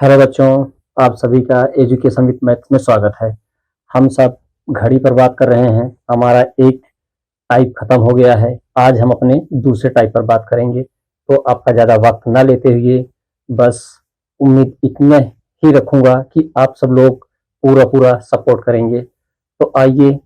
Hello बच्चों, आप सभी का एजुकेशन विद मैथ्स में स्वागत है। हम सब घड़ी पर बात कर रहे हैं। हमारा एक टाइप खत्म हो गया है। आज हम अपने दूसरे टाइप पर बात करेंगे। तो आपका ज़्यादा वक्त ना लेते हुए बस उम्मीद इतना ही रखूँगा कि आप सब लोग पूरा पूरा सपोर्ट करेंगे। तो आइए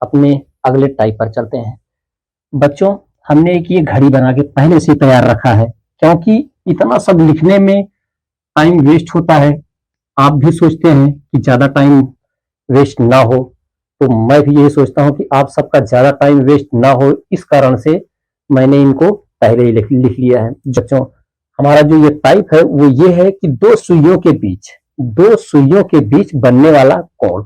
अपने अगले टाइप पर चलते हैं। बच्चों, हमने एक ये घड़ी बना के पहले से तैयार रखा है, क्योंकि इतना सब लिखने में टाइम वेस्ट होता है। आप भी सोचते हैं कि ज़्यादा टाइम वेस्ट ना हो, तो मैं भी यही सोचता हूँ कि आप सबका ज़्यादा टाइम वेस्ट ना हो। इस कारण से मैंने इनको पहले ही लिख लिया है। बच्चों, हमारा जो ये टाइप है वो ये है कि दो सुइयों के बीच बनने वाला कोण।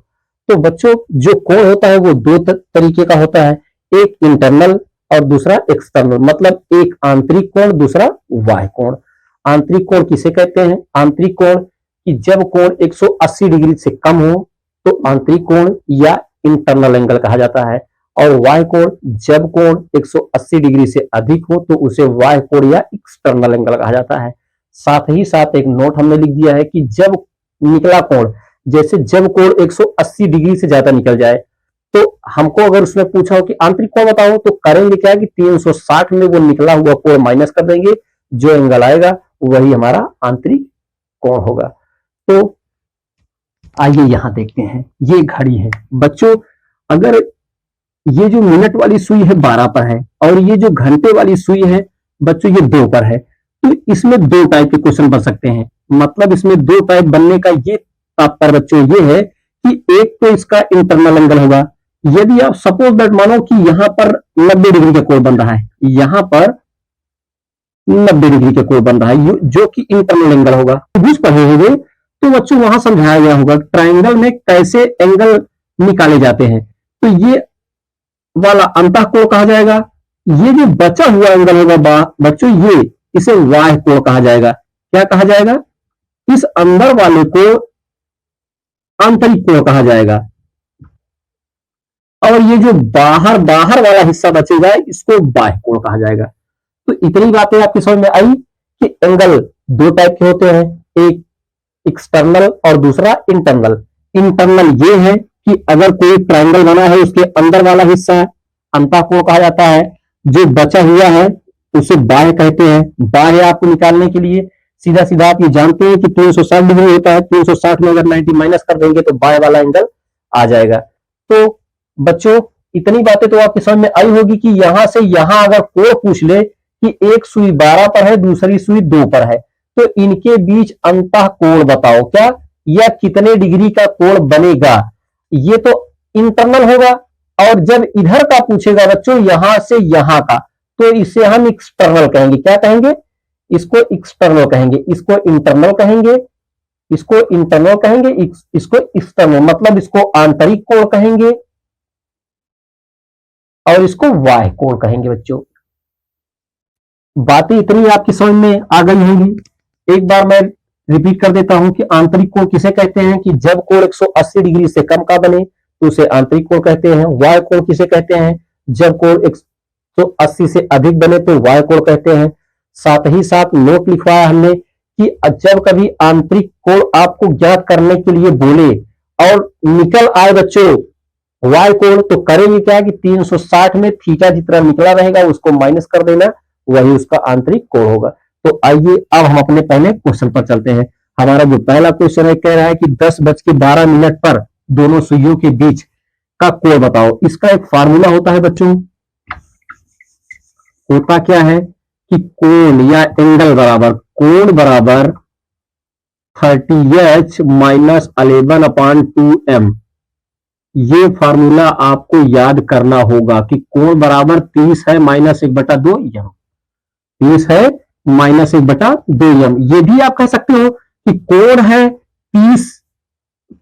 तो बच्चों, जो कोण होता है वो दो तरीके का होता है, एक इंटरनल और दूसरा एक्सटर्नल। मतलब एक आंतरिक कोण, दूसरा बाह्य कोण। आंतरिक कोण किसे कहते हैं? आंतरिक कोण कि जब कोण 180 डिग्री से कम हो तो आंतरिक कोण या इंटरनल एंगल कहा जाता है, और बाह्य कोण जब कोण 180 डिग्री से अधिक हो तो उसे बाह्य कोण या एक्सटर्नल एंगल कहा जाता है। साथ ही साथ एक नोट हमने लिख दिया है कि जब निकला कोण, जैसे जब कोण 180 डिग्री से ज्यादा निकल जाए, तो हमको अगर उसमें पूछा हो कि आंतरिक कोण बताओ, तो करेंगे क्या कि 360 में वो निकला हुआ कोण माइनस कर देंगे, जो एंगल आएगा वही हमारा आंतरिक कोण होगा। तो आइए यहां देखते हैं, ये घड़ी है बच्चों। अगर ये जो मिनट वाली सुई है 12 पर है और ये जो घंटे वाली सुई है बच्चों ये 2 पर है, तो इसमें दो टाइप के क्वेश्चन बन सकते हैं। मतलब इसमें दो टाइप बनने का ये तात्पर्य बच्चों ये है कि एक तो इसका इंटरनल एंगल होगा। यदि आप सपोज दैट मानो कि यहां पर 90 डिग्री का कोण बन रहा है, यहां पर 90 डिग्री का कोण बन रहा है जो कि इंटरनल एंगल होगा। बुझ पढ़े होंगे तो बच्चों वहां समझाया गया होगा ट्राइंगल में कैसे एंगल निकाले जाते हैं। तो ये वाला अंतःकोण कहा जाएगा। ये जो बचा हुआ एंगल होगा बच्चों, ये इसे बाह्य कोण कहा जाएगा। क्या कहा जाएगा? इस अंदर वाले को आंतरिक कोण कहा जाएगा, और ये जो बाहर बाहर वाला हिस्सा बचेगा इसको बाह्य कोण कहा जाएगा। तो इतनी बातें आपकी समझ में आई कि एंगल दो टाइप के होते हैं, एक एक्सटर्नल और दूसरा इंटरनल। इंटरनल ये है कि अगर कोई ट्रायंगल बना है उसके अंदर वाला हिस्सा अंतःकोण कहा जाता है, जो बचा हुआ है उसे बाह्य कहते हैं। बाह्य आपको निकालने के लिए सीधा सीधा आप ये जानते हैं कि 360 डिग्री होता है, 360 में अगर 90 माइनस कर देंगे तो बाह्य वाला एंगल आ जाएगा। तो बच्चों, इतनी बातें तो आपकी समझ में आई होगी कि यहां से यहां अगर कोण पूछ ले कि एक सुई 12 पर है दूसरी सुई 2 पर है, तो इनके बीच अंतःकोण बताओ क्या, या कितने डिग्री का कोण बनेगा। ये तो इंटरनल होगा। और जब इधर का पूछेगा बच्चों यहां से यहां का, तो इसे हम एक्सटर्नल कहेंगे। क्या कहेंगे? इसको एक्सटर्नल कहेंगे, इसको इंटरनल कहेंगे, इसको इंटरनल कहेंगे, इसको एक्सटर्नल मतलब इसको आंतरिक कोण कहेंगे और इसको बाह्य कोण कहेंगे। बच्चों, बातें इतनी आपकी समझ में आ गई होंगी। एक बार मैं रिपीट कर देता हूं कि आंतरिक कोण किसे कहते हैं कि जब कोण 180 डिग्री से कम का बने तो उसे आंतरिक कोण कहते हैं। बाह्य कोण किसे कहते हैं? जब कोण 180 से अधिक बने तो बाह्य कोण कहते हैं। साथ ही साथ नोट लिखवाया हमने कि जब कभी आंतरिक कोण आपको ज्ञात करने के लिए बोले और निकल आए बच्चों बाह्य कोण, तो करेंगे क्या कि 360 में थीटा जितना निकला रहेगा उसको माइनस कर देना, वही उसका आंतरिक कोण होगा। तो आइए अब हम अपने पहले क्वेश्चन पर चलते हैं। हमारा जो पहला क्वेश्चन है कह रहा है कि 10:12 पर दोनों सुइयों के बीच का कोण बताओ। इसका एक फार्मूला होता है बच्चों। होता क्या है कि कोण या एंगल बराबर कोण बराबर 30h माइनस 11/2m। ये फार्मूला आपको याद करना होगा कि कोण बराबर 30 है माइनस 1/2 यम। 30 है माइनस 1/2 यम। ये भी आप कह सकते हो कि कोण है 30,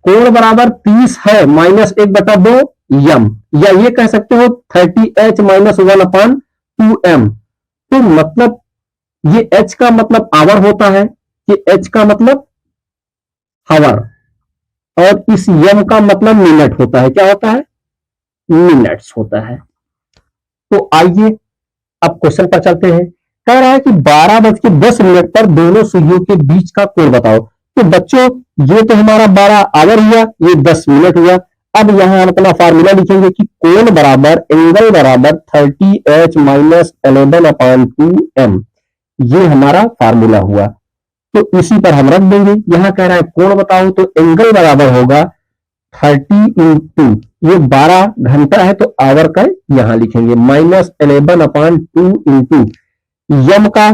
कोण बराबर 30 है माइनस 1/2 यम, या ये कह सकते हो 30h माइनस 1/2m। तो मतलब ये h का मतलब आवर होता है, ये h का मतलब हावर, और इस यम का मतलब मिनट होता है। क्या होता है? मिनट्स होता है। तो आइए अब क्वेश्चन पर चलते हैं। कह रहा है कि 12:10 पर दोनों सुइयों के बीच का कोण बताओ। तो बच्चों ये तो हमारा 12 आवर हुआ, ये 10 मिनट हुआ। अब यहां हम अपना फार्मूला लिखेंगे कि कोण बराबर एंगल बराबर 30h माइनस 11/2m, ये हमारा फार्मूला हुआ। तो इसी पर हम रख देंगे। यहां कह रहा है कोण बताओ, तो एंगल बराबर होगा 30 इंटू, ये 12 घंटा है तो आवर का यहां लिखेंगे, माइनस 11/2 इंटू यम का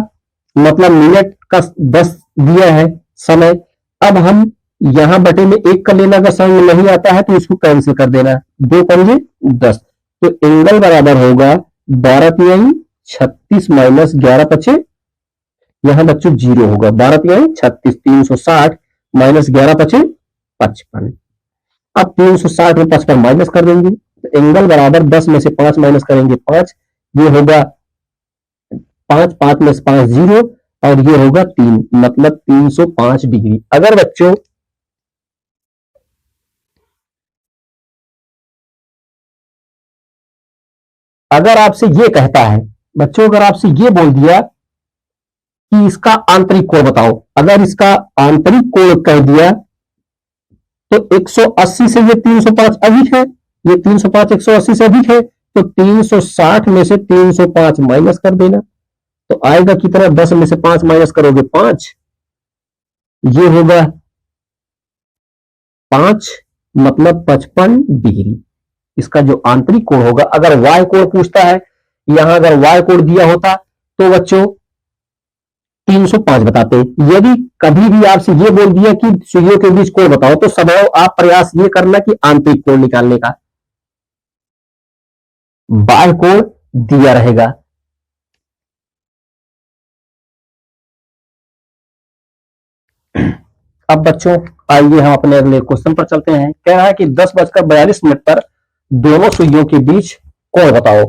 मतलब मिनट का 10 दिया है समय। अब हम यहां बटे में एक कर लेना, अगर समझ में नहीं आता है तो इसको कैंसिल कर देना, 2 पंजे 10। तो एंगल बराबर होगा 12 तिहाई 36 माइनस 11 पचे, यहां बच्चों 0 होगा, 12 तिहाई 36, 360 माइनस 11 पचे 55। अब 360 में 55 माइनस कर देंगे, तो एंगल बराबर 10 में से 5 माइनस करेंगे 5, ये होगा 5, 5 में से 5 0, और ये होगा 3, मतलब 305 डिग्री। अगर बच्चों अगर आपसे ये कहता है, बच्चों अगर आपसे ये बोल दिया कि इसका आंतरिक कोण बताओ, अगर इसका आंतरिक कोण कह दिया तो 180 से ये 305 अधिक है, ये 305 180 से अधिक है, तो 360 में से 305 माइनस कर देना, तो आएगा कितना, 10 में से 5 माइनस करोगे 5, ये होगा 5, मतलब 55 डिग्री। इसका जो आंतरिक कोण होगा, अगर वाय कोण पूछता है, यहां अगर वाय कोण दिया होता तो बच्चों 305 बताते। यदि कभी भी आपसे ये बोल दिया कि सुइयों के बीच कोण बताओ, तो सदैव आप प्रयास ये करना कि आंतरिक कोण निकालने का, बाह्य कोण दिया रहेगा। अब बच्चों आइए हम अपने अगले क्वेश्चन पर चलते हैं। कह रहा है कि 10:42 पर दोनों सुइयों के बीच कोण बताओ।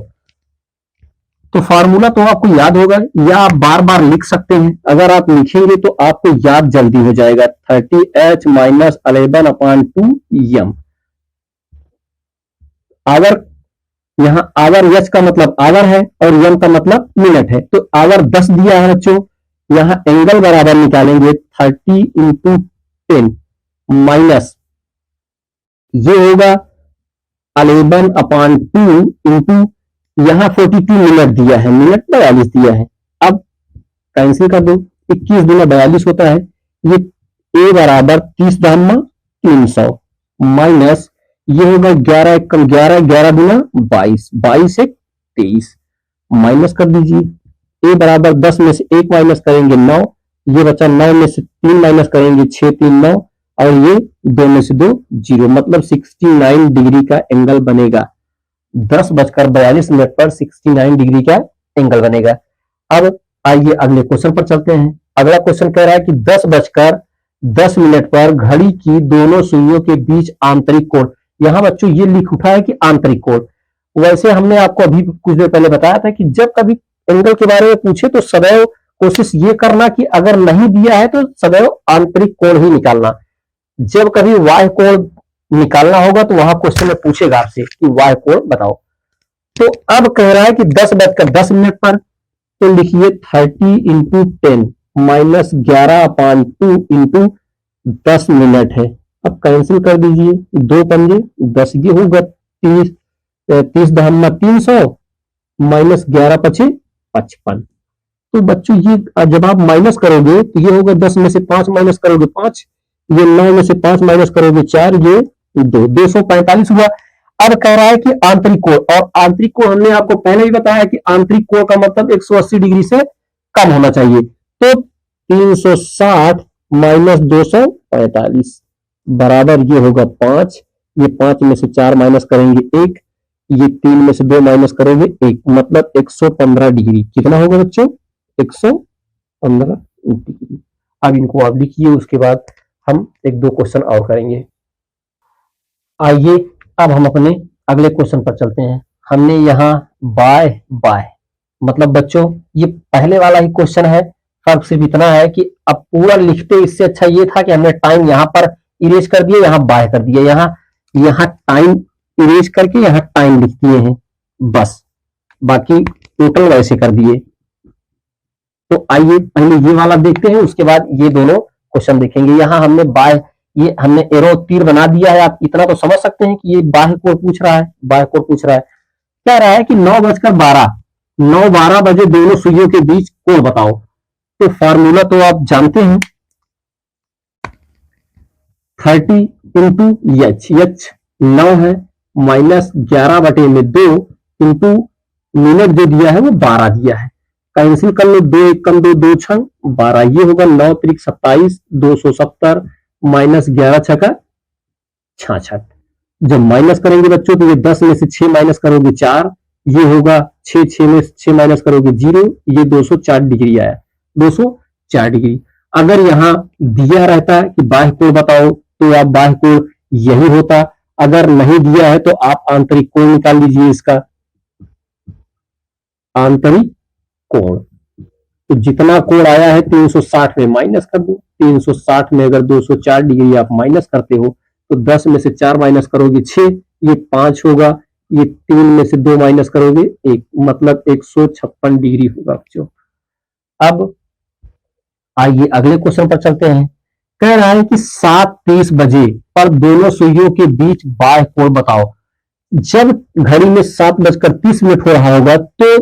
तो फार्मूला तो आपको याद होगा, या आप बार बार लिख सकते हैं। अगर आप लिखेंगे तो आपको याद जल्दी हो जाएगा, 30h माइनस 11/2m। आवर, यहां आवर एच का मतलब आवर है और यम का मतलब मिनट है, तो आवर 10 दिया है बच्चों। यहां एंगल बराबर निकालेंगे 30 इंटू 10 माइनस, ये होगा 11/2 इंटू, यहां 42 मिनट दिया है, मिनट 42 दिया है। अब कैंसिल कर दो, 21 दूना 42 होता है, ये ए बराबर 30 धामा 300 माइनस, ये होगा 11 एकम 11, 11 दूना 22, 22 एक 23, माइनस कर दीजिए। ए बराबर 10 में से 1 माइनस करेंगे 9, ये बचा 9 में से 3 माइनस करेंगे 6, 3 9, और ये 2 में से 2 0, मतलब 69 डिग्री का एंगल बनेगा। 10:42 पर 69 डिग्री का एंगल बनेगा। अब आइए अगले क्वेश्चन पर चलते हैं। अगला क्वेश्चन कह रहा है कि 10:10 पर घड़ी की दोनों सुइयों के बीच आंतरिक कोण। यहां बच्चों ये लिख उठा है कि आंतरिक कोण। वैसे हमने आपको अभी कुछ देर पहले बताया था कि जब कभी एंगल के बारे में पूछे तो सदैव कोशिश ये करना कि अगर नहीं दिया है तो सदैव आंतरिक कोण ही निकालना। जब कभी वाह्य कोण निकालना होगा तो वहां क्वेश्चन में पूछेगा आपसे कि वाह्य कोण बताओ। तो अब कह रहा है कि 10:10 पर, तो लिखिए 30 इंटू 10 माइनस 11/2 इंटू 10 मिनट है। अब कैंसिल कर दीजिए, 2 पंजे 10, ये होगा 30, 30 धामा 300 माइनस 11 पचे 55। तो बच्चों ये जब आप माइनस करोगे तो ये होगा 10 में से 5 माइनस करोगे 5, ये 9 में से 5 माइनस करोगे 4, ये 2, 245 हुआ। अब कह रहा है कि आंतरिक कोण, और आंतरिक कोण हमने आपको पहले ही बताया कि आंतरिक कोण का मतलब 180 डिग्री से कम होना चाहिए। तो 360 माइनस 245 बराबर ये होगा 5, ये 5 में से 4 माइनस करेंगे 1, ये 3 में से 2 माइनस करोगे 1, मतलब 115 डिग्री। कितना होगा बच्चों, 115 डिग्री। अब इनको आप लिखिए, उसके बाद हम 1-2 क्वेश्चन और करेंगे। आइए अब हम अपने अगले क्वेश्चन पर चलते हैं। हमने यहाँ बाय बाय, मतलब बच्चों ये पहले वाला ही क्वेश्चन है, फर्क सिर्फ इतना है कि अब पूरा लिखते इससे अच्छा ये था कि हमने टाइम यहाँ पर इरेज कर दिया, यहाँ बाय कर दिया, यहाँ टाइम इरेज करके यहाँ टाइम लिख दिए हैं बस, बाकी टोटल वैसे कर दिए। तो आइए पहले ये वाला देखते हैं, उसके बाद ये दोनों क्वेश्चन देखेंगे। यहाँ हमने बाह्य, ये हमने एरो तीर बना दिया है, आप इतना तो समझ सकते हैं कि ये बाह्य कोण पूछ रहा है, बाह्य कोण पूछ रहा है। कह रहा है कि 9:12 9:12 बजे दोनों सुइयों के बीच कोण बताओ। तो फॉर्मूला तो आप जानते हैं, 30 इंटू एच, एच 9 है, माइनस 11/2 इंटू मिनट जो दिया है वो 12 दिया है। कैंसिल कर लो, 2 1 कम 2, 2 6 12, ये होगा 9 त्रिक 27, 270 माइनस 11 छका 66। जब माइनस करेंगे बच्चों तो ये 10 में से 6 माइनस करोगे 4, ये होगा 6, 6 में से 6 माइनस करोगे 0, ये 204 डिग्री आया, 204 डिग्री। अगर यहां दिया रहता कि बाह्य कोण बताओ तो आप बाह्य कोण यही होता, अगर नहीं दिया है तो आप आंतरिक कोण निकाल लीजिए, इसका आंतरिक कोण। तो जितना कोण आया है 360 में माइनस कर दो, 360 में अगर 204 डिग्री आप माइनस करते हो तो 10 में से 4 माइनस करोगे 6, ये 5 होगा, ये 3 में से 2 माइनस करोगे 1, मतलब 156 डिग्री होगा बच्चों। अब आइए अगले क्वेश्चन पर चलते हैं। कह रहा है कि 7:30 बजे पर दोनों सुइयों के बीच बाह्य कोण बताओ। जब घड़ी में 7:30 हो रहा होगा तो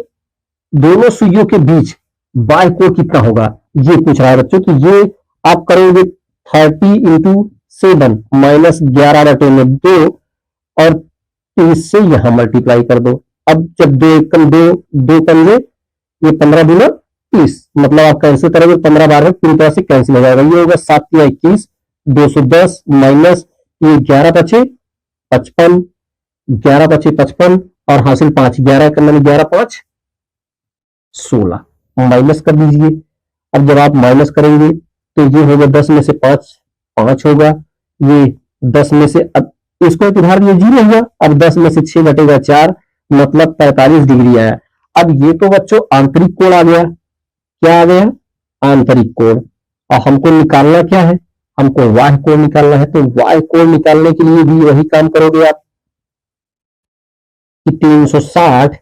दोनों सुइयों के बीच बाह्य कोण कितना होगा, ये पूछ रहा है बच्चों। तो ये आप करोगे 30 इंटू 7 माइनस 11/2 और 30 से यहां मल्टीप्लाई कर दो। अब जब 2 1 कम 2, 2 पंजे ये 15 दूना 30, मतलब आप कैंसिल करोगे 15 12 पूरी तरह से कैंसिल हो जाएगा। ये होगा 7 या 21, 210 माइनस ये 11 बचे 55, 11 बचे 55 और हासिल 5, 11 करने में 11 5 16, माइनस कर दीजिए। अब जब आप माइनस करेंगे तो ये होगा 10 में से 5 5 होगा, ये 10 में से, अब इसको उधार ये 0 हुआ, अब 10 में से 6 घटेगा 4, मतलब 45 डिग्री आया। अब ये तो बच्चों आंतरिक कोण आ गया, क्या आ गया, आंतरिक कोण। और हमको निकालना क्या है, हमको बाह्य कोण निकालना है। तो बाह्य कोण निकालने के लिए भी वही काम करोगे आप कि 360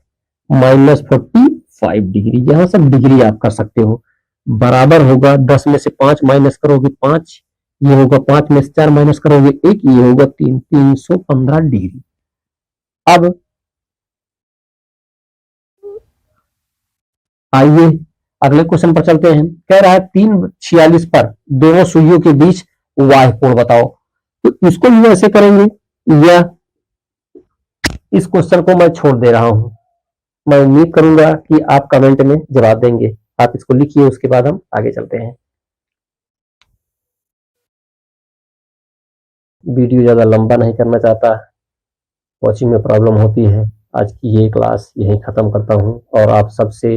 माइनस 45 डिग्री, यहां सब डिग्री आप कर सकते हो, बराबर होगा 10 में से 5 माइनस करोगे 5, ये होगा 5 में से 4 माइनस करोगे 1, ये होगा 3, 315 डिग्री। अब आइए अगले क्वेश्चन पर चलते हैं। कह रहा है 3:46 पर दोनों सुइयों के बीच बाह्य कोण बताओ। तो इसको भी ऐसे करेंगे, या इस क्वेश्चन को मैं छोड़ दे रहा हूं, मैं उम्मीद करूंगा कि आप कमेंट में जवाब देंगे। आप इसको लिखिए, उसके बाद हम आगे चलते हैं। वीडियो ज़्यादा लंबा नहीं करना चाहता, वॉचिंग में प्रॉब्लम होती है। आज की ये क्लास यहीं ख़त्म करता हूँ और आप सबसे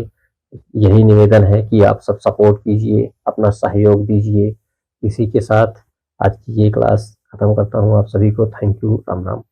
यही निवेदन है कि आप सब सपोर्ट कीजिए, अपना सहयोग दीजिए। इसी के साथ आज की ये क्लास ख़त्म करता हूँ। आप सभी को थैंक यू, राम राम।